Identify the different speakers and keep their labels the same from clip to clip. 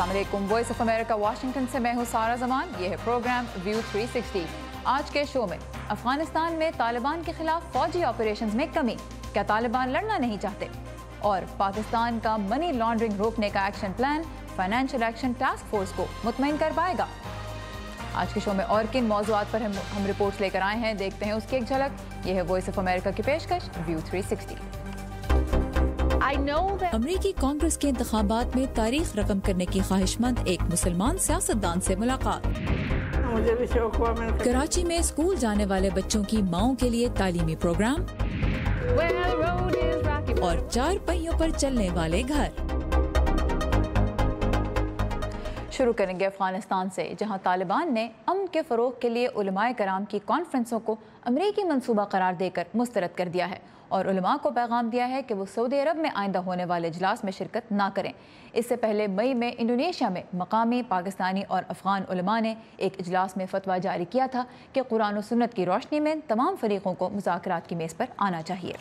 Speaker 1: अस्सलाम वालेकुम। Voice of America Washington से मैं हूँ सारा जमान। ये है प्रोग्राम व्यू 360। आज के शो में अफगानिस्तान में तालिबान के खिलाफ फौजी ऑपरेशंस में कमी, क्या तालिबान लड़ना नहीं चाहते, और पाकिस्तान का मनी लॉन्ड्रिंग रोकने का action plan financial action task force को मुतमईन कर पाएगा। आज के शो में और किन मौज़ूआत पर हम रिपोर्ट्स लेकर आए हैं, देखते हैं उसकी एक झलक। यह है वॉइस ऑफ अमेरिका की पेशकश व्यू 360। अमरीकी कांग्रेस के इंतखाबात में तारीख रकम करने की ख्वाहिशमंद एक मुसलमान सियासतदान से मुलाकात।
Speaker 2: मुझे भी शौक हुआ।
Speaker 1: कराची में स्कूल जाने वाले बच्चों की माओं के लिए तालीमी प्रोग्राम और 4 पहियों पर चलने वाले घर। शुरू करेंगे अफगानिस्तान से, जहां तालिबान ने अमन के फ़रोग के लिए उलमाए कराम की कॉन्फ्रेंसों को अमरीकी मंसूबा करार देकर मुस्तरद कर दिया है और उलमा को पैगाम दिया है कि वो सऊदी अरब में आइंदा होने वाले इजलास में शिरकत ना करें। इससे पहले मई में इंडोनेशिया में मकामी पाकिस्तानी और अफगान उलमा ने एक इजलास में फतवा जारी किया था कि कुरान और सुन्नत की रोशनी में तमाम फरीकों को मुज़ाकरात की मेज़ पर आना चाहिए।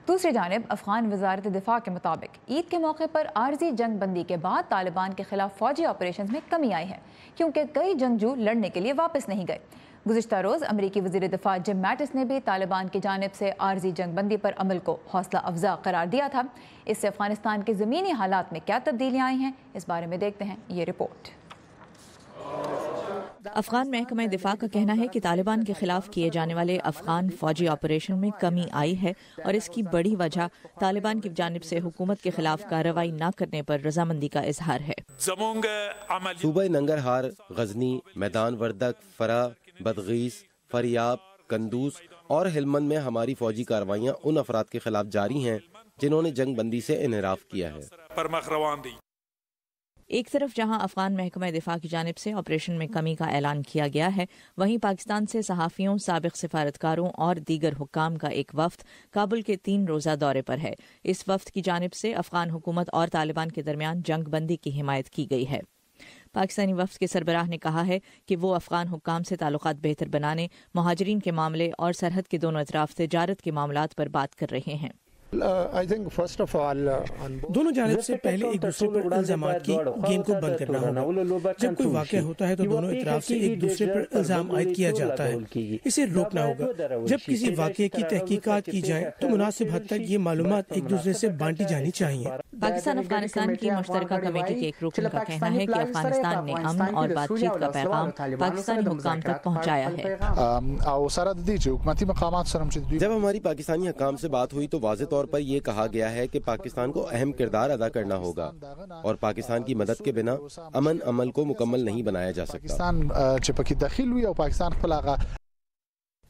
Speaker 1: दूसरी जानिब अफगान वजारत दिफा के मुताबिक ईद के मौके पर आर्जी जंग बंदी के बाद तालिबान के खिलाफ फौजी ऑपरेशन में कमी आई है, क्योंकि कई जंगजू लड़ने के लिए वापस नहीं गए। गुज़िश्ता रोज़ अमरीकी वज़ीर दिफा जिम मैटिस ने भी तालिबान की जानिब से आर्जी जंग बंदी पर अमल को हौसला अफजा करार दिया था। इससे अफगानिस्तान के ज़मीनी हालात में क्या तब्दीलियाँ आई हैं, इस बारे में देखते हैं ये रिपोर्ट।
Speaker 3: अफगान महकमा दिफा का कहना है कि तालिबान के खिलाफ किए जाने वाले अफगान फौजी ऑपरेशन में कमी आई है और इसकी बड़ी वजह तालिबान की जानिब से हुकूमत के खिलाफ कार्रवाई न करने पर रजामंदी का इजहार है।
Speaker 4: सूबा नंगरहार, गजनी, मैदान वर्दक, फरा, बदगीस, फरियाब, कंदूज और हिलमंद में हमारी फौजी कार्रवाइयाँ उन अफराद के खिलाफ जारी हैं जिन्होंने जंग बंदी से इनहराफ किया है।
Speaker 3: एक तरफ जहां अफगान महकमा दिफा की जानिब से ऑपरेशन में कमी का ऐलान किया गया है, वहीं पाकिस्तान से सहाफ़ियों, साबिक सिफारतकारों और दीगर हुक्काम का एक वफ्द काबुल के 3 रोज़ा दौरे पर है। इस वफ्द की जानिब से अफगान हुकूमत और तालिबान के दरमियान जंग बंदी की हिमायत की गई है। पाकिस्तानी वफ्द के सरबराह ने कहा है कि वो अफगान हुक्काम से ताल्लुकात बेहतर बनाने, मुहाजिरीन के मामले और सरहद के दोनों अतराफ तिजारत के मामलात पर बात कर रहे हैं।
Speaker 5: दोनों जानिब से पहले एक दूसरे पर इल्जामात की गेम को बंद करना होगा। जब कोई वाक़या होता है तो दोनों इतराफ से एक दूसरे पर इल्जाम आयद किया जाता है, इसे रोकना होगा। जब किसी वाक़ये की तहकीकात की जाए तो मुनासिब हद तक ये मालूमात एक दूसरे से बांटी जानी चाहिए।
Speaker 3: पाकिस्तान अफगानिस्तान की मुश्तरका कमेटी के एक रुकन का कहना है कि अफगानिस्तान ने अमन और बातचीत का पैगाम पाकिस्तानी हुक्काम तक पहुँचाया है।
Speaker 4: जब हमारी पाकिस्तानी हुक्काम से बात हुई तो वाज़ेह तौर पर यह कहा गया है कि पाकिस्तान को अहम किरदार अदा करना होगा और पाकिस्तान की मदद के बिना अमन अमल को मुकम्मल नहीं बनाया जा सकता।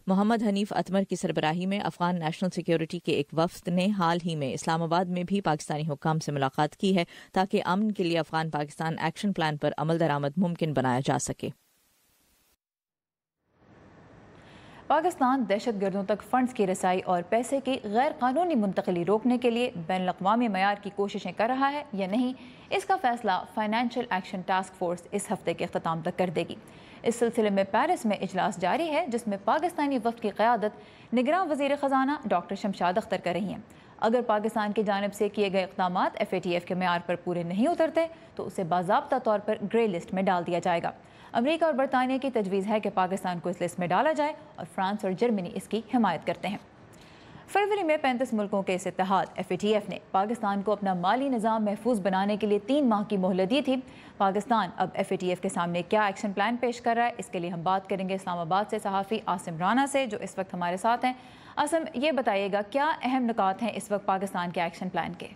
Speaker 3: मोहम्मद हनीफ अतमर की सरबराही में अफगान नेशनल सिक्योरिटी के एक वफ्द ने हाल ही में इस्लामाबाद में भी पाकिस्तानी हुक्काम से मुलाकात की है ताकि अमन के लिए अफगान पाकिस्तान एक्शन प्लान पर अमल दरामद मुमकिन बनाया जा सके।
Speaker 1: पाकिस्तान दहशत गर्दों तक फंड्स की रसाई और पैसे की गैर कानूनी मुंतकली रोकने के लिए बैनुल अक़वामी मयार की कोशिशें कर रहा है या नहीं, इसका फैसला फाइनेंशियल एक्शन टास्क फोर्स इस हफ्ते के अख्ताम तक कर देगी। इस सिलसिले में पेरिस में इजलास जारी है, जिसमें पाकिस्तानी वफ़द की क़यादत निगरान वज़ीर ख़जाना डॉक्टर शमशाद अख्तर कर रही हैं। अगर पाकिस्तान की जानिब से किए गए इक़दामात FATF के मयार पर पूरे नहीं उतरते तो उसे बाज़ाब्ता तौर पर ग्रे लिस्ट में डाल दिया जाएगा। अमेरिका और बरतानिया की तजवीज़ है कि पाकिस्तान को इस लिस्ट में डाला जाए और फ्रांस और जर्मनी इसकी हिमायत करते हैं। फरवरी में 35 मुल्कों के इस इत्तेहाद FATF ने पाकिस्तान को अपना माली निज़ाम महफूज बनाने के लिए 3 माह की मोहलत दी थी। पाकिस्तान अब FATF के सामने क्या एक्शन प्लान पेश कर रहा है, इसके लिए हम बात करेंगे इस्लामाबाद से सहाफ़ी आसिम राना से, जो इस वक्त हमारे साथ हैं। आसिम, ये बताइएगा क्या अहम नुकात हैं इस वक्त पाकिस्तान के एक्शन प्लान के?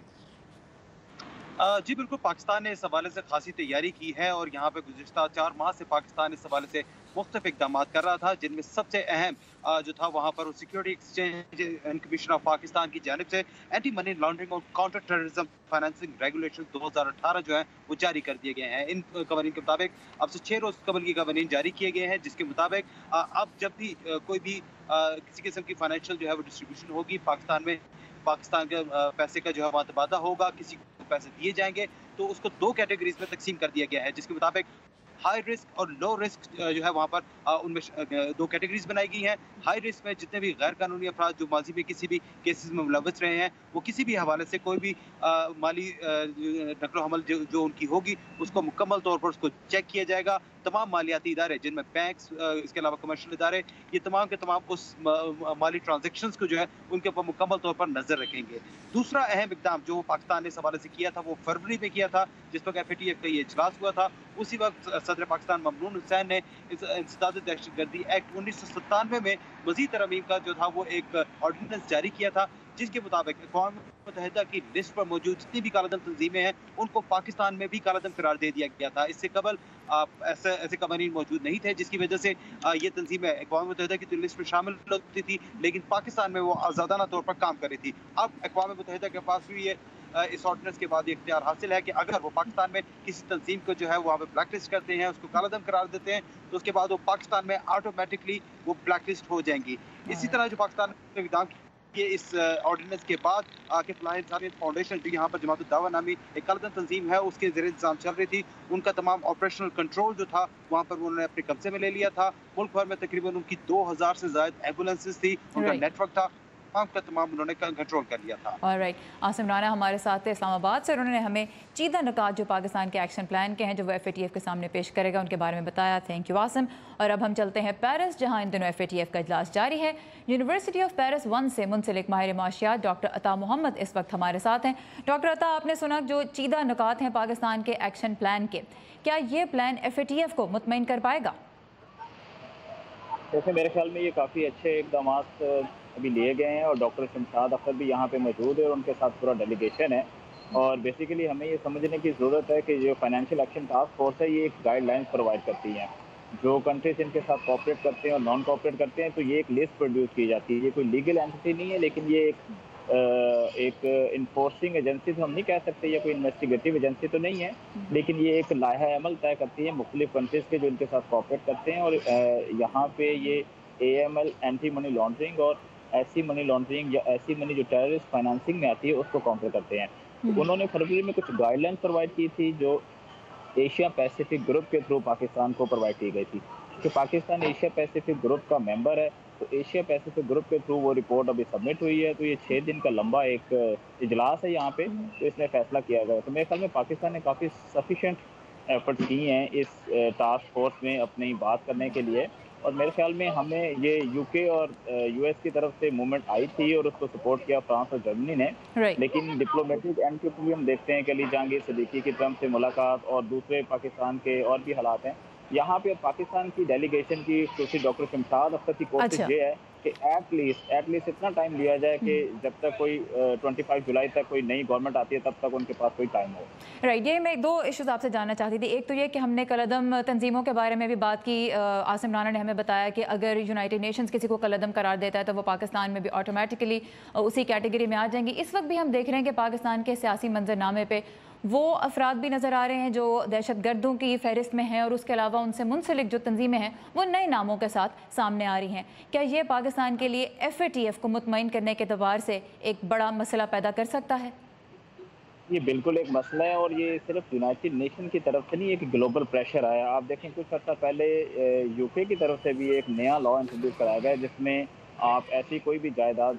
Speaker 6: जी बिल्कुल, पाकिस्तान ने इस हवाले से खासी तैयारी की है और यहाँ पे गुज़िश्ता 4 माह से पाकिस्तान इस हवाले से मुख्तलिफ इक़दाम कर रहा था, जिनमें सबसे अहम जो था वहाँ पर security exchange and commission of Pakistan की जानिब से एंटी मनी लॉन्ड्रिंग और काउंटर टेररिज्म फाइनेंसिंग रेगुलेशन 2018 जो है वो जारी कर दिए गए हैं। इन कवानीन के मुताबिक अब से 6 रोज़ कबल की कवानीन जारी किए गए हैं, जिसके मुताबिक अब जब भी कोई भी किसी किस्म की फाइनेंशियल जो है वो डिस्ट्रीब्यूशन होगी पाकिस्तान में, पाकिस्तान के पैसे का जो है वहाँ तबादला होगा, किसी को पैसे दिए जाएंगे तो उसको 2 कैटेगरीज में तकसीम कर दिया गया है, जिसके मुताबिक हाई रिस्क और लो रिस्क जो है वहाँ पर उनमें 2 कैटेगरीज बनाई गई हैं। हाई रिस्क में जितने भी गैर कानूनी अफराद जो माजी में किसी भी केसेस में मुलव्वस रहे हैं, वो किसी भी हवाले से कोई भी माली नकलो हमल जो उनकी होगी उसको मुकम्मल तौर पर उसको चेक किया जाएगा। तमाम मालियाती इदारे जिनमें बैंक्स, इसके अलावा कमर्शियल इदारे, ये तमाम के तमाम उस माली ट्रांजेक्शन्स को जो है उनके ऊपर मुकम्मल तौर पर नजर रखेंगे। दूसरा अहम इक़दाम जो पाकिस्तान ने इस हवाले से किया था वो फरवरी में किया था, जिस वक्त FATF का ये इजलास हुआ था। उसी वक्त सदर पाकिस्तान ममनून हुसैन ने इंसदाद दहशतगर्दी एक्ट 1997 में मजीद तरमीम का जो था वो एक ऑर्डिनेंस जारी किया था, जिसके मुताबिक अक़वाम मुत्तहिदा की लिस्ट पर मौजूद जितनी भी कालादम तंजीमें हैं उनको पाकिस्तान में भी कालादम करार दे दिया गया था। इससे कबल ऐसे कवानीन मौजूद नहीं थे, जिसकी वजह से ये तंजीमें अक़वाम मुत्तहिदा की लिस्ट में शामिल होती थी, लेकिन पाकिस्तान में वो आज़ादाना तौर पर काम कर रही थी। अब अक़वाम मुत्तहिदा के पास भी ये इस ऑर्डिनेंस के बाद ये इख्तियार हासिल है कि अगर वो पाकिस्तान में किसी तंजीम को जो है वहाँ पे ब्लैक लिस्ट करते हैं, उसको कालादम करार देते हैं, तो उसके बाद वो पाकिस्तान में ऑटोमेटिकली वो ब्लैक लिस्ट हो जाएंगी। इसी तरह जो पाकिस्तान ने इक़दाम किए इस ऑर्डिनेंस के बाद कि फलाह इंसानियत फाउंडेशन जो यहाँ पर जमात दावा नामी एक कालादम तंजीम है उसके ज़ेर इंतज़ाम चल रही थी, उनका तमाम ऑपरेशनल कंट्रोल जो था वहाँ पर उन्होंने अपने कब्जे में ले लिया था। मुल्क भर में तकरीबन उनकी 2000 से ज़ायद एम्बुलेंसेज थी, उनका नेटवर्क था, तमाम उन्होंने कंट्रोल कर लिया था।
Speaker 1: ऑलराइट, आसिम राना हमारे साथ थे इस्लामाबाद से, उन्होंने हमें चीदा नुकात जो पाकिस्तान के एक्शन प्लान के हैं जो वो FATF के सामने पेश करेगा उनके बारे में बताया। Thank you Asim. और अब हम चलते हैं पेरिस, जहां इन दिनों FATF का इजलास जारी है। यूनिवर्सिटी ऑफ पेरिस 1 से मुंसलिक माहिर माशियात डॉक्टर अता मोहम्मद इस वक्त हमारे साथ हैं। डॉक्टर अता, आपने सुना जो चीदा नुकात हैं पाकिस्तान के एक्शन प्लान के, क्या ये प्लान FATF को मुतमईन कर पाएगा?
Speaker 7: जैसे मेरे ख्याल में ये काफ़ी अच्छे इक़दाम अभी लिए गए हैं और डॉक्टर शमशाद अख्तर भी यहाँ पे मौजूद है और उनके साथ पूरा डेलीगेशन है। और बेसिकली हमें ये समझने की ज़रूरत है कि जो फाइनेंशियल एक्शन टास्क फोर्स है ये एक गाइडलाइंस प्रोवाइड करती हैं। जो कंट्रीज इनके साथ कोऑपरेट करते हैं और नॉन कोऑपरेट करते हैं तो ये एक लिस्ट प्रोड्यूस की जाती है। ये कोई लीगल एंटिटी नहीं है, लेकिन ये एक इन्फोर्सिंग एजेंसी तो हम नहीं कह सकते, या कोई इन्वेस्टिगेटिव एजेंसी तो नहीं है, लेकिन ये एक लाइहा अमल तय करती है मुख्तलिफ कंट्रीज़ के जो इनके साथ कोऑपरेट करते हैं। और यहाँ पे ये AML एंटी मनी लॉन्ड्रिंग और ऐसी मनी लॉन्ड्रिंग या ऐसी मनी जो टेररिस्ट फाइनेंसिंग में आती है उसको काउंटर करते हैं। तो उन्होंने फरवरी में कुछ गाइडलाइन प्रोवाइड की थी जो एशिया पैसिफिक ग्रुप के थ्रू पाकिस्तान को प्रोवाइड की गई थी कि पाकिस्तान एशिया पैसिफिक ग्रुप का मेंबर है, तो एशिया पैसिफिक ग्रुप के थ्रू वो रिपोर्ट अभी सबमिट हुई है। तो ये 6 दिन का लंबा एक इजलास है यहाँ पे, तो इसमें फैसला किया गया। तो मेरे ख्याल में पाकिस्तान ने काफ़ी सफिशेंट एफर्ट्स किए हैं इस टास्क फोर्स में अपनी बात करने के लिए। और मेरे ख्याल में हमें ये UK और US की तरफ से मूवमेंट आई थी और उसको सपोर्ट किया फ्रांस और जर्मनी ने, लेकिन डिप्लोमेटिक एंड के भी हम देखते हैं कि अली जहांगीर सिद्दीकी की ट्रंप से मुलाकात और दूसरे पाकिस्तान के और भी हालात हैं। यहाँ पे पाकिस्तान की डेलीगेशन की खुशी डॉक्टर शमशाद अख्तर की कोशिश ये है कि एटलीस्ट इतना टाइम लिया जाए कि जब तक कोई 25 जुलाई तक कोई नई गवर्नमेंट आती है तब तक उनके पास कोई टाइम हो।
Speaker 1: राइट, ये मैं 2 इश्यूज आपसे जानना चाहती थी। एक तो ये कि हमने कलअदम तंजीमों के बारे में भी बात की। आसिम राना ने हमें बताया कि अगर यूनाइटेड नेशंस किसी को कलअदम करार देता है तो वो पाकिस्तान में भी ऑटोमेटिकली उसी कैटेगरी में आ जाएंगी। इस वक्त भी हम देख रहे हैं कि पाकिस्तान के सियासी मंजरनामे पे वो अफराद भी नज़र आ रहे हैं जो दहशत गर्दों की फहरिस्त में हैं और उसके अलावा उनसे मुंसलिक जो तंजीमें हैं वो नए नामों के साथ सामने आ रही हैं। क्या ये पाकिस्तान के लिए FATF को मुतमईन करने के एतबार से एक बड़ा मसला पैदा कर सकता है?
Speaker 7: ये बिल्कुल एक मसला है और ये सिर्फ यूनाइटेड नेशन की तरफ से नहीं, एक ग्लोबल प्रेशर आया। आप देखें कुछ अर्सा पहले UK की तरफ से भी एक नया लॉ इंट्रोड्यूस कराया गया जिसमें आप ऐसी कोई भी जायदाद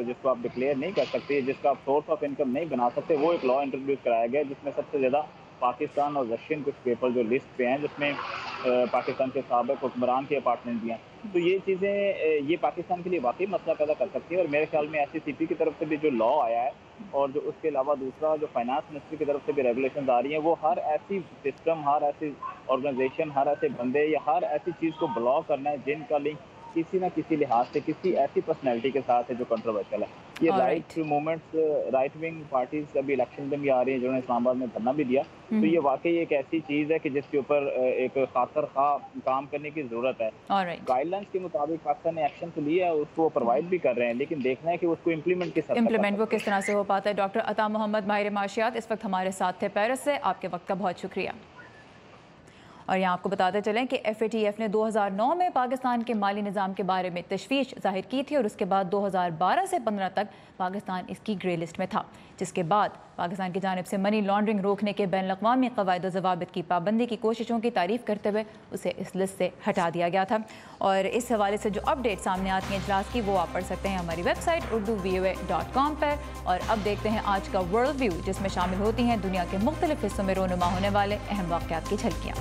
Speaker 7: जिसको आप डिक्लेयर नहीं कर सकते, जिसका आप सोर्स ऑफ इनकम नहीं बना सकते, वो एक लॉ इंट्रोड्यूस कराया गया जिसमें सबसे ज़्यादा पाकिस्तान और रशियन कुछ पेपर जो लिस्ट पे हैं जिसमें पाकिस्तान के साबिक हुक्मरान के अपार्टमेंट भी हैं। तो ये चीज़ें ये पाकिस्तान के लिए वाकई मसला पैदा कर सकती है। और मेरे ख्याल में SCCP की तरफ से भी जो लॉ आया है और जो उसके अलावा दूसरा जो फाइनेंस मिनिस्ट्री की तरफ से भी रेगुलेशन आ रही हैं, वो हर ऐसी सिस्टम, हर ऐसी ऑर्गेनाइजेशन, हर ऐसे बंदे या हर ऐसी चीज़ को ब्लॉक करना है जिनका लिंक किसी ना किसी लिहाज से किसी ऐसी पर्सनैलिटी के साथ है जो कंट्रोवर्शियल है। ये right movements, right wing parties अभी इलेक्शन में भी आ रही है जिन्होंने इस्लामाबाद में धरना भी दिया। तो ये वाकई एक ऐसी चीज़ है कि जिसके ऊपर एक खातर काम करने की ज़रूरत है। गाइडलाइंस के मुताबिक पाकिस्तान ने एक्शन तो लिया है, उसको प्रोवाइड भी कर रहे हैं, लेकिन देखना है कि उसको इम्प्लीमेंट
Speaker 1: किस तरह से हो पाता है। डॉक्टर अता मोहम्मद माहिर माशियात इस वक्त हमारे साथ थे पेरिस से। आपके वक्त का बहुत शुक्रिया। اور یہاں آپ کو بتاتے چلیں کہ FATF نے 2009 میں پاکستان کے مالی نظام کے بارے میں تشویش ظاہر کی تھی اور اس کے بعد 2012 سے 15 تک پاکستان اس کی گرے لسٹ میں تھا، جس کے بعد پاکستان کی جانب سے منی لانڈرنگ روکنے کے بین الاقوامی قواعد و ضوابط کی پابندی کی کوششوں کی تعریف کرتے ہوئے اسے اس لسٹ سے ہٹا دیا گیا تھا۔ اور اس حوالے سے جو اپڈیٹ سامنے آتی ہیں اجلاس کی وہ آپ پڑھ سکتے ہیں ہماری ویب سائٹ urduvoa.com پر۔ اور اب دیکھتے ہیں آج کا ورلڈ ویو، جس میں شامل ہوتی ہیں دنیا کے مختلف حصوں میں رونما ہونے والے اہم واقعات کی جھلکیاں۔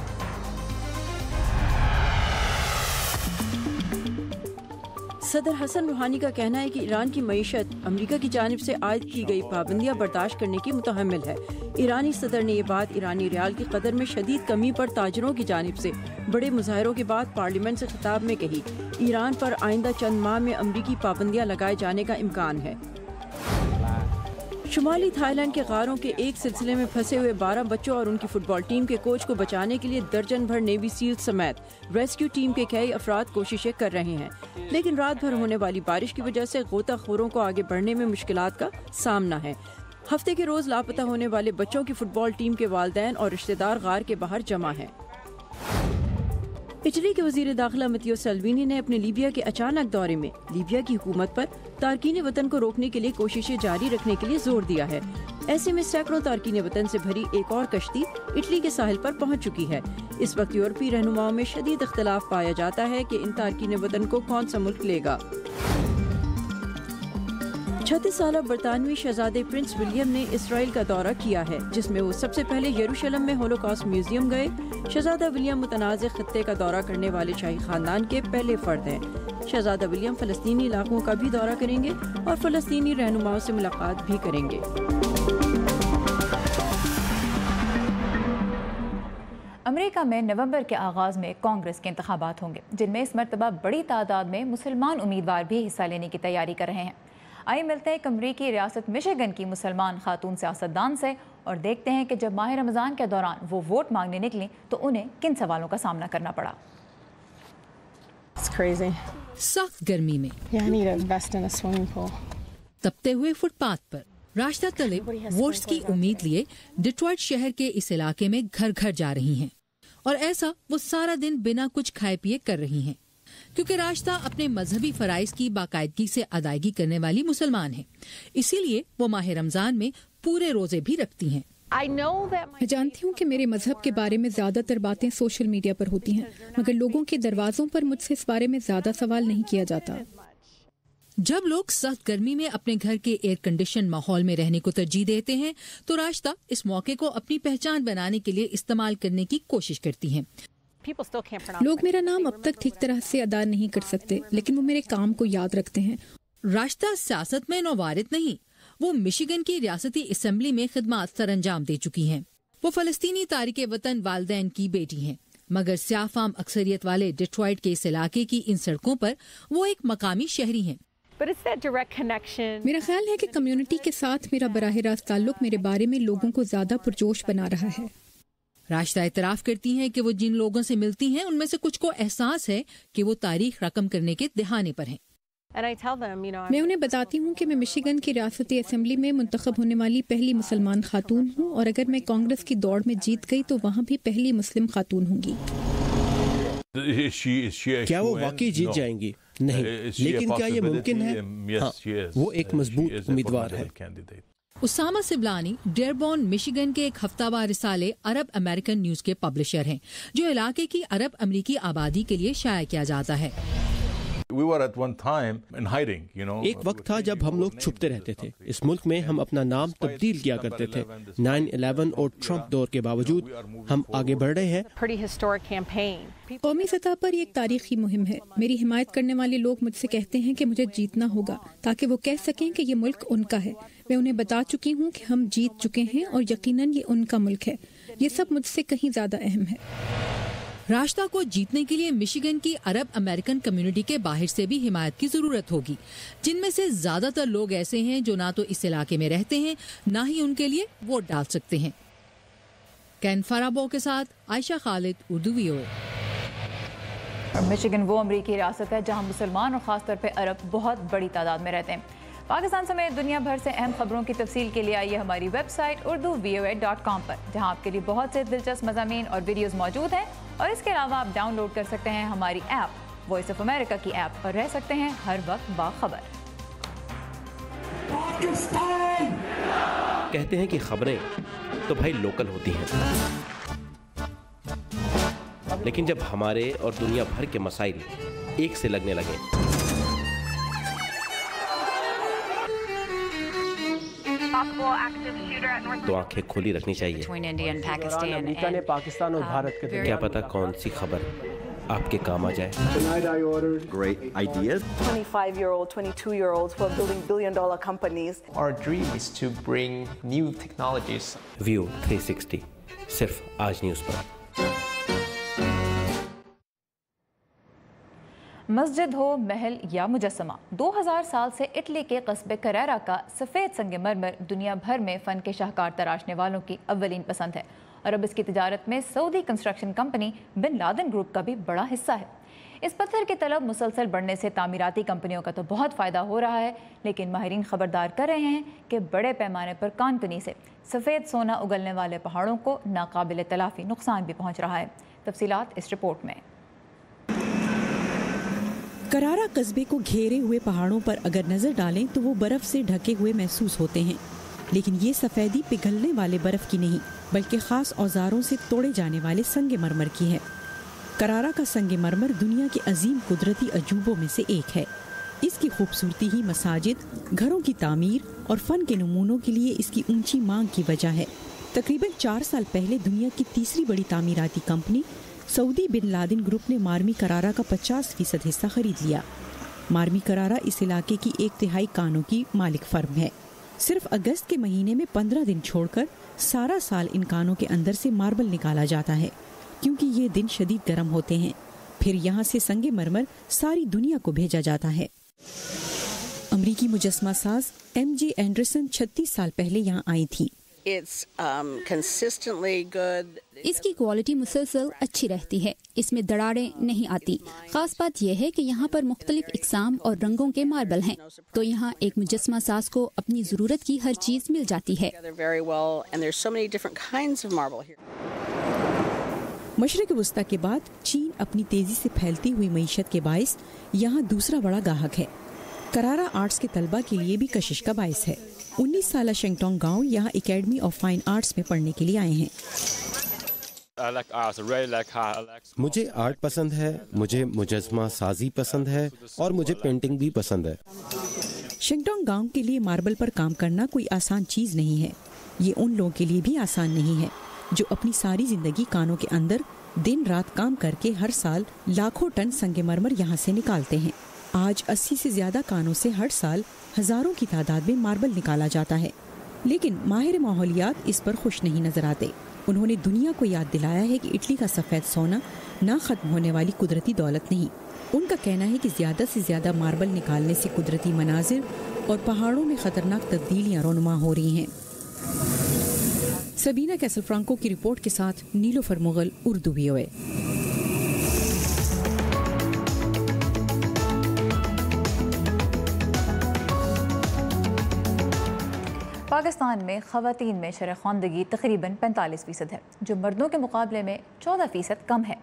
Speaker 8: صدر حسن روحانی کا کہنا ہے کہ ایران کی معیشت امریکہ کی جانب سے عائد کی گئی پابندیاں برداشت کرنے کی متحمل ہے۔ ایرانی صدر نے یہ بات ایرانی ریال کی قدر میں شدید کمی پر تاجروں کی جانب سے بڑے مظاہروں کے بعد پارلیمنٹ سے خطاب میں کہی۔ ایران پر آئندہ چند ماہ میں امریکی پابندیاں لگائے جانے کا امکان ہے۔ شمالی تھائی لینڈ کے غاروں کے ایک سلسلے میں پھنسے ہوئے 12 بچوں اور ان کی فٹ بال ٹیم کے کوچ کو بچانے کے لیے درجن بھر نیوی سیل سمیت ریسکیو ٹیم کے کئی افراد کوششیں کر رہے ہیں، لیکن رات بھر ہونے والی بارش کی وجہ سے غوطہ خوروں کو آگے بڑھنے میں مشکلات کا سامنا ہے۔ ہفتے کے روز لاپتہ ہونے والے بچوں کی فٹ بال ٹیم کے والدین اور رشتہ دار غار کے باہر جمع ہیں۔ اٹلی کے وزیر داخلہ متیو سالوینی نے اپنے لیبیا کے اچانک دورے میں لیبیا کی حکومت پر تارکین وطن کو روکنے کے لیے کوششیں جاری رکھنے کے لیے زور دیا ہے۔ ایسے میں سینکڑوں تارکین وطن سے بھری ایک اور کشتی اٹلی کے ساحل پر پہنچ چکی ہے۔ اس وقت یورپی رہنماؤں میں شدید اختلاف پایا جاتا ہے کہ ان تارکین وطن کو کون سا ملک لے گا۔ 36 سالہ برطانوی شہزادے پرنس ولیم نے اسرائیل کا دورہ کیا ہے، جس میں وہ سب سے پہلے یروشلم میں ہولوکاسٹ میوزیم گئے۔ شہزادہ ولیم متنازع خطے کا دورہ کرنے والے شاہی خاندان کے پہلے فرد ہیں۔ شہزادہ ولیم فلسطینی علاقوں کا بھی دورہ کریں گے اور فلسطینی رہنماؤں سے ملاقات بھی کریں گے۔
Speaker 1: امریکہ میں نومبر کے آغاز میں کانگریس کے انتخابات ہوں گے، جن میں اس مرتبہ بڑی تعداد میں مسلمان امیدوار بھی حصہ لینے کی تیاری کر رہے ہیں۔ آئیے ملتے ہیں ایک امریکی ریاست مشیگن کی مسلمان خاتون سیاستدان سے اور دیکھتے ہیں کہ جب ماہ رمضان کے دوران وہ ووٹ مانگنے نکلیں تو انہیں کن سوالوں کا سامنا کرنا پڑا۔
Speaker 9: سخت گرمی میں تپتے ہوئے فٹ پاتھ پر راشدہ طلب ووٹس کی امید لیے ڈیٹرائٹ شہر کے اس علاقے میں گھر گھر جا رہی ہیں، اور ایسا وہ سارا دن بنا کچھ کھائے پیے کر رہی ہیں، کیونکہ راشدہ اپنے مذہبی فرائض کی باقاعدگی سے ادائیگی کرنے والی مسلمان ہیں، اسی لیے وہ ماہ رمضان میں پورے روزے بھی رکھتی ہیں۔
Speaker 10: میں جانتی ہوں کہ میرے مذہب کے بارے میں زیادہ تر باتیں سوشل میڈیا پر ہوتی ہیں، مگر لوگوں کے دروازوں پر مجھ سے اس بارے میں زیادہ سوال نہیں کیا جاتا۔
Speaker 9: جب لوگ سخت گرمی میں اپنے گھر کے ایئر کنڈیشن ماحول میں رہنے کو ترجیح دیتے ہیں تو راشدہ اس موقع کو اپنی پہچان بنانے کے لیے استعمال کرنے کی کوشش کرتی ہیں۔
Speaker 10: لوگ میرا نام اب تک ٹھیک طرح سے ادا نہیں کر سکتے، لیکن وہ میرے کام کو یاد رکھتے ہیں۔
Speaker 9: راشدہ سیاست میں نووارد نہیں، وہ مشیگن کی ریاستی اسمبلی میں خدمات سر انجام دے چکی ہیں۔ وہ فلسطینی تارک وطن والدین کی بیٹی ہیں، مگر سیاہ فام اکثریت والے ڈیٹرائٹ کے اس علاقے کی ان سڑکوں پر وہ ایک مقامی شہری ہیں۔
Speaker 10: میرا خیال ہے کہ کمیونٹی کے ساتھ میرا براہ راست تعلق میرے بارے میں لوگوں کو زیادہ پرجوش بنا رہا ہے۔
Speaker 9: راشدہ اعتراف کرتی ہیں کہ وہ جن لوگوں سے ملتی ہیں ان میں سے کچھ کو احساس ہے کہ وہ تاریخ رقم کرنے کے دہانے پر ہیں۔
Speaker 10: میں انہیں بتاتی ہوں کہ میں مشیگن کی ریاستی اسمبلی میں منتخب ہونے والی پہلی مسلمان خاتون ہوں، اور اگر میں کانگریس کی دوڑ میں جیت گئی تو وہاں بھی پہلی مسلم خاتون ہوں گی۔
Speaker 11: کیا وہ واقعی جیت جائیں گی؟ نہیں، لیکن کیا یہ ممکن ہے؟ ہاں، وہ ایک مضبوط امیدوار ہے۔
Speaker 9: اسامہ سبلانی ڈیربون مشیگن کے ایک ہفتہ وار رسالے عرب امریکن نیوز کے پبلشر ہیں، جو علاقے کی عرب امریکی آبادی کے لیے شائع کیا جاتا ہے۔
Speaker 11: ایک وقت تھا جب ہم لوگ چھپتے رہتے تھے۔ اس ملک میں ہم اپنا نام تبدیل کیا کرتے تھے۔ 9/11 اور ٹرمپ دور کے باوجود ہم آگے بڑھ رہے ہیں۔
Speaker 10: قومی سطح پر یہ ایک تاریخی مہم ہے۔ میری حمایت کرنے والے لوگ مجھ سے کہتے ہیں کہ مجھے جیتنا ہوگا تاکہ وہ کہہ سکیں کہ یہ ملک ان کا ہے۔ میں انہیں بتا چکی ہوں کہ ہم جیت چکے ہیں اور یقیناً یہ ان کا ملک ہے۔ یہ سب مجھ سے کہیں زیادہ اہم ہے۔
Speaker 9: راشدہ کو جیتنے کے لیے مشیگن کی عرب امریکن کمیونٹی کے باہر سے بھی حمایت کی ضرورت ہوگی، جن میں سے زیادہ تر لوگ ایسے ہیں جو نہ تو اس علاقے میں رہتے ہیں نہ ہی ان کے لیے ووٹ ڈال سکتے ہیں۔ کین فرابو کے ساتھ عائشہ خالد، اردو VOA۔
Speaker 1: مشیگن وہ امریکی ریاست ہے جہاں مسلمان اور خاص طور پہ عرب بہت بڑی تعداد میں رہتے ہیں۔ پاکستان سمیت دنیا بھر سے اہم خبروں کی تفصیل کے لیے آئیے ہماری ویب سائٹ urduvoa.com پر، جہاں آپ کے لیے بہت سے دلچسپ مضامین اور ویڈیوز موجود ہیں۔ और इसके अलावा आप डाउनलोड कर सकते हैं हमारी ऐप वॉइस ऑफ अमेरिका की ऐप और रह सकते हैं हर वक्त बाखबर।
Speaker 12: कहते हैं कि खबरें तो भाई लोकल होती हैं, लेकिन जब हमारे और दुनिया भर के मसाइल एक से लगने लगे तो आंखें खुली रखनी चाहिए।
Speaker 11: अमेरिका ने पाकिस्तान और भारत के
Speaker 12: क्या पता कौन सी खबर आपके काम आ जाए।
Speaker 13: Great ideas. 25-year-old, 22-year-olds who are building billion-dollar companies.
Speaker 14: Our dream is to bring new technologies.
Speaker 12: View 360 सिर्फ आज न्यूज़ पर।
Speaker 1: मस्जिद हो, महल या मुजस्समा, 2000 साल से इटली के कस्बे करेरा का सफ़ेद संगमरमर दुनिया भर में फ़न के शाहकार तराशने वालों की अव्वलीन पसंद है और अब इसकी तिजारत में Saudi construction company bin Laden group का भी बड़ा हिस्सा है। इस पत्थर की तलब मुसलसल बढ़ने से तामीराती कंपनियों का तो बहुत फ़ायदा हो रहा है, लेकिन माहिरीन खबरदार कर रहे हैं कि बड़े पैमाने पर कानकुनी से सफ़ेद सोना उगलने वाले पहाड़ों को नाकाबिल तलाफ़ी नुकसान भी पहुँच रहा है। तफसीलात इस रिपोर्ट में।
Speaker 15: करारा कस्बे को घेरे हुए पहाड़ों पर अगर नजर डालें तो वो बर्फ से ढके हुए महसूस होते हैं, लेकिन ये सफेदी पिघलने वाले बर्फ की नहीं बल्कि खास औजारों से तोड़े जाने वाले संगे मरमर की है। करारा का संगे मरमर दुनिया के अजीम कुदरती अजूबों में से एक है। इसकी खूबसूरती ही मसाजिद, घरों की तामीर और फन के नमूनों के लिए इसकी ऊंची मांग की वजह है। तकरीबन 4 साल पहले दुनिया की तीसरी बड़ी तामीराती company Saudi bin Laden group ने मारमी करारा का 50% हिस्सा खरीद लिया। मारमी करारा इस इलाके की 1/3 कानों की मालिक फर्म है। सिर्फ अगस्त के महीने में 15 दिन छोड़कर सारा साल इन कानों के अंदर से मार्बल निकाला जाता है, क्योंकि ये दिन शदीद गर्म होते हैं। फिर यहाँ से संगे मरमर सारी दुनिया को भेजा जाता है। अमरीकी मुजस्मा साज MJ एंडरसन 36 साल पहले यहाँ आई थी।
Speaker 10: इसकी क्वालिटी मुसलसल अच्छी रहती है, इसमें दरारें नहीं आती। खास बात यह है कि यहाँ पर मुख्तलिफ इकसाम और रंगों के मार्बल हैं, तो यहाँ एक मुजस्मा साज को अपनी ज़रूरत की हर चीज़ मिल जाती है।
Speaker 15: मशरिक़ वुस्ता के बाद चीन अपनी तेजी से फैलती हुई मईशत के बाइस यहाँ दूसरा बड़ा गाहक है। करारा आर्ट्स के तलबा के लिए भी कशिश का बाइस है। 19 साला शेंगटोंग गांव यहाँ एकेडमी ऑफ फाइन आर्ट्स में पढ़ने के लिए आए हैं।
Speaker 4: मुझे आर्ट पसंद है, मुझे मुजस्मा साजी पसंद है और मुझे पेंटिंग भी पसंद है।
Speaker 15: शेंगटोंग गांव के लिए मार्बल पर काम करना कोई आसान चीज़ नहीं है। ये उन लोगों के लिए भी आसान नहीं है जो अपनी सारी जिंदगी कानों के अंदर दिन रात काम करके हर साल लाखों टन संगमरमर यहाँ से निकालते हैं। आज 80 से ज़्यादा कानों से हर साल हज़ारों की तादाद में मार्बल निकाला जाता है, लेकिन माहिर माहौलियात इस पर खुश नहीं नजर आते। उन्होंने दुनिया को याद दिलाया है कि इटली का सफ़ेद सोना ना ख़त्म होने वाली कुदरती दौलत नहीं। उनका कहना है कि ज़्यादा से ज़्यादा मार्बल निकालने से कुदरती मनाजिर और पहाड़ों में ख़तरनाक तब्दीलियाँ रोनुमा हो रही हैं। सबीना कैसल फ्रांको की रिपोर्ट के साथ नीलोफर मुगल, उर्दू VOA।
Speaker 1: पाकिस्तान में ख़वातीन में शरह ख़वानदगी तकरीबन 45% है, जो मर्दों के मुकाबले में 14% कम है।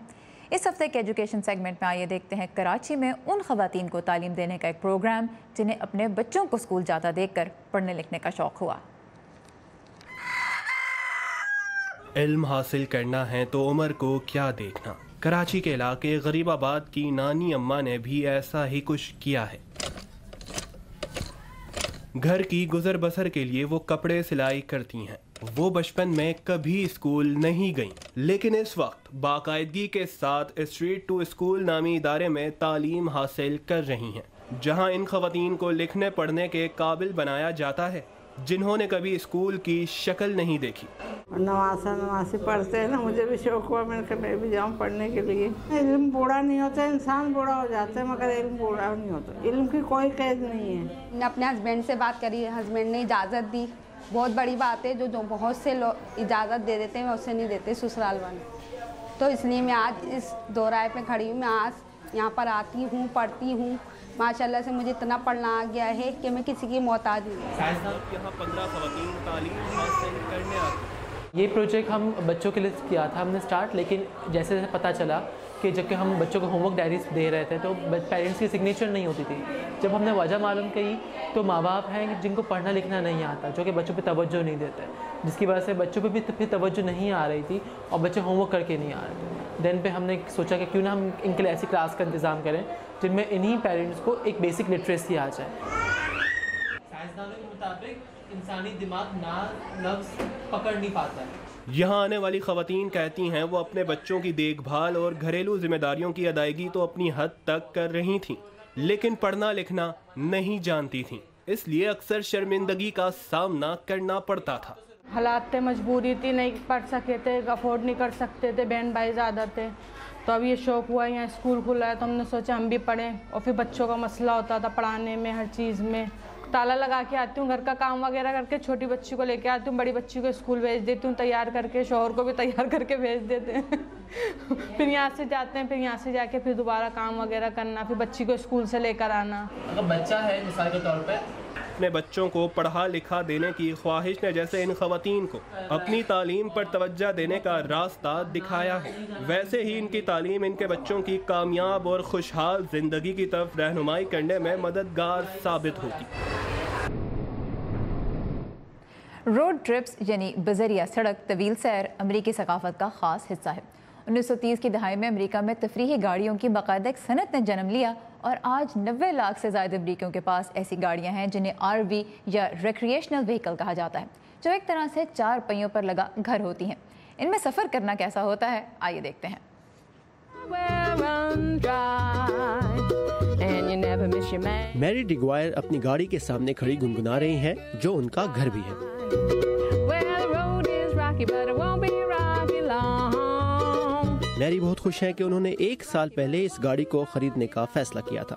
Speaker 1: इस हफ्ते के एजुकेशन सेगमेंट में आइए देखते हैं कराची में उन ख़वातीन को तालीम देने का एक प्रोग्राम जिन्हें अपने बच्चों को स्कूल जाता देखकर पढ़ने लिखने का शौक़ हुआ।
Speaker 16: इल्म हासिल करना है तो उम्र को क्या देखना। कराची के इलाके गरीबाबाद की नानी अम्मा ने भी ऐसा ही कुछ किया है। घर की गुजर बसर के लिए वो कपड़े सिलाई करती हैं। वो बचपन में कभी स्कूल नहीं गईं, लेकिन इस वक्त बाकायदगी के साथ स्ट्रीट टू स्कूल नामी इदारे में तालीम हासिल कर रही हैं, जहां इन खवातीन को लिखने पढ़ने के काबिल बनाया जाता है जिन्होंने कभी स्कूल की शक्ल नहीं देखी।
Speaker 2: नवासी पढ़ते हैं ना, मुझे भी शौक हुआ, मैं भी जाऊँ पढ़ने के लिए। इल्म बूढ़ा नहीं होता, इंसान बूढ़ा हो जाता है, मगर इल्म बूढ़ा नहीं होता। इल्म की कोई कैद नहीं है।
Speaker 17: मैंने अपने हस्बैंड से बात करी, हस्बैंड ने इजाज़त दी। बहुत बड़ी बात है, जो बहुत से लोग इजाज़त दे देते हैं उससे नहीं देते ससुराल वाले। तो इसलिए मैं आज इस दोराहे पे खड़ी हूँ। मैं आज यहाँ पर आती हूँ, पढ़ती हूँ। माशाल्लाह से मुझे इतना पढ़ना आ गया है कि मैं किसी की मोहताज नहीं हूँ।
Speaker 16: यहाँ 15 खवातीन तालीम हासिल करने आती हैं।
Speaker 18: یہ پروجیکٹ ہم بچوں کے لیے کیا تھا ہم نے اسٹارٹ، لیکن جیسے جیسے پتہ چلا کہ جب کہ ہم بچوں کو ہوم ورک ڈائریز دے رہے تھے تو پیرنٹس کی سگنیچر نہیں ہوتی تھی. جب ہم نے وجہ معلوم کی تو ماں باپ ہیں جن کو پڑھنا لکھنا نہیں آتا، جو کہ بچوں پہ توجہ نہیں دیتے، جس کی وجہ سے بچوں پہ بھی پھر توجہ نہیں آ رہی تھی اور بچے ہوم ورک کر کے نہیں آ رہے تھے. دین پہ ہم نے سوچا کہ کیوں نہ ہم ان کے لیے ایسی کلاس کا انتظام کریں جن میں انہی پیرنٹس کو ایک بیسک لٹریسی آ جائے. سائنسدانوں کے مطابق انسانی دماغ لفظ پکڑ نہیں پاتا ہے.
Speaker 16: یہاں آنے والی خواتین کہتی ہیں وہ اپنے بچوں کی دیکھ بھال اور گھریلو ذمہ داریوں کی ادائیگی تو اپنی حد تک کر رہی تھیں، لیکن پڑھنا لکھنا نہیں جانتی تھیں، اس لیے اکثر شرمندگی کا سامنا کرنا پڑتا تھا.
Speaker 19: حالات تھے، مجبوری تھی، نہیں پڑھ سکے تھے، افورڈ نہیں کر سکتے تھے، بہن بھائی زیادہ تھے. تو اب یہ شوق ہوا یہاں اسکول کھلا ہے تو ہم نے سوچا ہم بھی پڑھیں. اور پھر بچوں کا مسئلہ ہوتا تھا پڑھانے میں، ہر چیز میں. تالا لگا کے آتی ہوں، گھر کا کام وغیرہ کر کے چھوٹی بچی کو لے کے آتی ہوں، بڑی بچی کو اسکول بھیج دیتی ہوں تیار کر کے، شوہر کو بھی تیار کر کے بھیج دیتے ہیں. پھر یہاں سے جاتے ہیں، پھر یہاں سے جا کے پھر دوبارہ کام وغیرہ کرنا، پھر بچی کو اسکول سے لے کر آنا.
Speaker 18: اگر بچہ ہے مثال کے طور پہ
Speaker 16: اپنے بچوں کو پڑھا لکھا دینے کی خواہش نے جیسے ان خواتین کو اپنی تعلیم پر توجہ دینے کا راستہ دکھایا ہے، ویسے ہی ان کی تعلیم ان کے بچوں کی کامیاب اور خوشحال زندگی کی طرف رہنمائی کرنے میں مددگار ثابت ہوتی.
Speaker 1: روڈ ٹرپس یعنی بذریعہ سڑک طویل سیر امریکی ثقافت کا خاص حصہ ہے. 1930 کی دہائی میں امریکہ میں تفریحی گاڑیوں کی باقاعدہ ایک صنعت نے جنم لیا اور آج 90 لاکھ سے زائد امریکیوں کے پاس ایسی گاڑیاں ہیں جنہیں RV یا ریکریشنل وہیکل کہا جاتا ہے، جو ایک طرح سے 4 پہیوں پر لگا گھر ہوتی ہیں. ان میں سفر کرنا کیسا ہوتا ہے، آئیے دیکھتے ہیں.
Speaker 11: میری ڈگوائر اپنی گاڑی کے سامنے کھڑی گنگنا رہی ہیں جو ان کا گھر بھی ہے. میری بہت خوش ہے کہ انہوں نے 1 سال پہلے اس گاڑی کو خریدنے کا فیصلہ کیا تھا.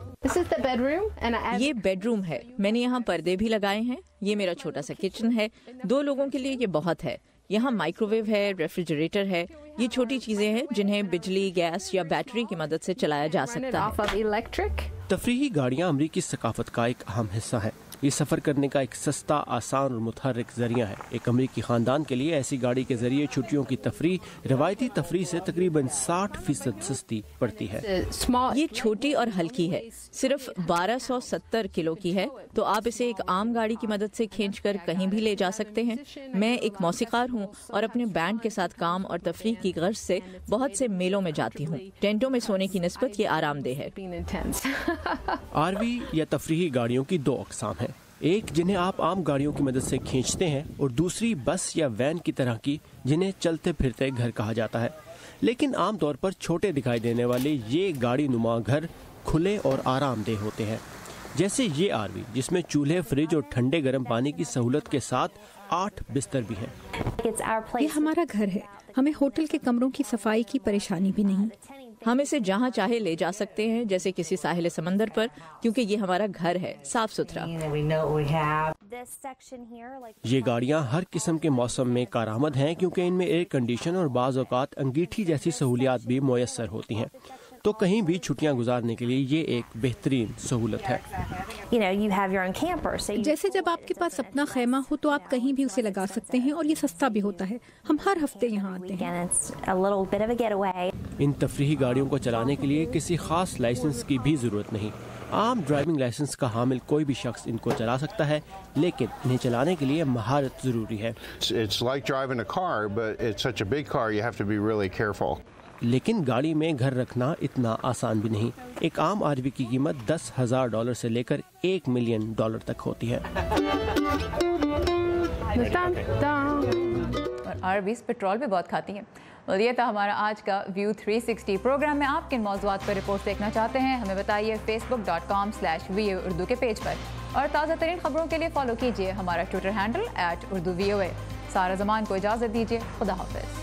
Speaker 3: یہ بیڈ روم ہے، میں نے یہاں پردے بھی لگائے ہیں. یہ میرا چھوٹا سا کچن ہے، 2 لوگوں کے لیے یہ بہت ہے. یہاں مائکرو ویو ہے، ریفریجریٹر ہے. یہ چھوٹی چیزیں ہیں جنہیں بجلی، گیس یا بیٹری کی مدد سے چلایا جا سکتا ہے.
Speaker 11: تفریحی گاڑیاں امریکی ثقافت کا ایک اہم حصہ ہے. یہ سفر کرنے کا ایک سستا، آسان اور متحرک ذریعہ ہے. ایک امریکی خاندان کے لیے ایسی گاڑی کے ذریعے چھٹیوں کی تفریح روایتی تفریح سے تقریباً 60% سستی پڑتی ہے.
Speaker 3: یہ چھوٹی اور ہلکی ہے، صرف 1270 کلو کی ہے، تو آپ اسے ایک عام گاڑی کی مدد سے کھینچ کر کہیں بھی لے جا سکتے ہیں. میں ایک موسیقار ہوں اور اپنے بینڈ کے ساتھ کام اور تفریح کی غرض سے بہت سے میلوں میں جاتی ہوں. ٹینٹوں میں سونے کی نسبت یہ آرام دہ ہے.
Speaker 11: RV یا تفریحی گاڑیوں کی 2 اقسام ہیں، ایک جنہیں آپ عام گاڑیوں کی مدد سے کھینچتے ہیں اور دوسری بس یا وین کی طرح کی جنہیں چلتے پھرتے گھر کہا جاتا ہے. لیکن عام طور پر چھوٹے دکھائی دینے والے یہ گاڑی نما گھر کھلے اور آرام دہ ہوتے ہیں، جیسے یہ RV جس میں چولہے، فریج اور ٹھنڈے گرم پانی کی سہولت کے ساتھ 8 بستر بھی ہیں.
Speaker 10: یہ ہمارا گھر ہے، ہمیں ہوٹل کے کمروں کی صفائی کی پریشانی بھی نہیں.
Speaker 3: ہم اسے جہاں چاہے لے جا سکتے ہیں، جیسے کسی ساحل سمندر پر، کیونکہ یہ ہمارا گھر ہے، صاف ستھرا.
Speaker 11: یہ گاڑیاں ہر قسم کے موسم میں کارآمد ہیں کیونکہ ان میں ایئر کنڈیشن اور بعض اوقات انگیٹھی جیسی سہولیات بھی میسر ہوتی ہیں، تو کہیں بھی چھٹیاں گزارنے کے لیے یہ ایک بہترین سہولت ہے.
Speaker 10: جیسے جب آپ کے پاس اپنا خیمہ ہو تو آپ کہیں بھی اسے لگا سکتے ہیں اور یہ سستا بھی ہوتا ہے. ہم ہر ہفتے یہاں آتے ہیں.
Speaker 11: ان تفریحی گاڑیوں کو چلانے کے لیے کسی خاص لائسنس کی بھی ضرورت نہیں. عام ڈرائیونگ لائسنس کا حامل کوئی بھی شخص ان کو چلا سکتا ہے، لیکن انہیں چلانے کے لیے مہارت ضروری ہے. لیکن گاڑی میں گھر رکھنا اتنا آسان بھی نہیں. ایک عام RV کی قیمت $10,000 سے لے کر $1 ملین تک ہوتی ہے.
Speaker 1: اور RVs پیٹرول بھی بہت کھاتی ہیں. یہ تھا ہمارا آج کا ویو 360 پروگرام میں. آپ کن موضوعات پر رپورٹ دیکھنا چاہتے ہیں ہمیں بتائیے facebook.com/VO Urdu کے پیج پر. اور تازہ ترین خبروں کے لیے فالو کیجیے ہمارا ٹویٹر ہینڈل @UrduVOA. سارا زمان کو اجازت دیجیے. خدا حافظ.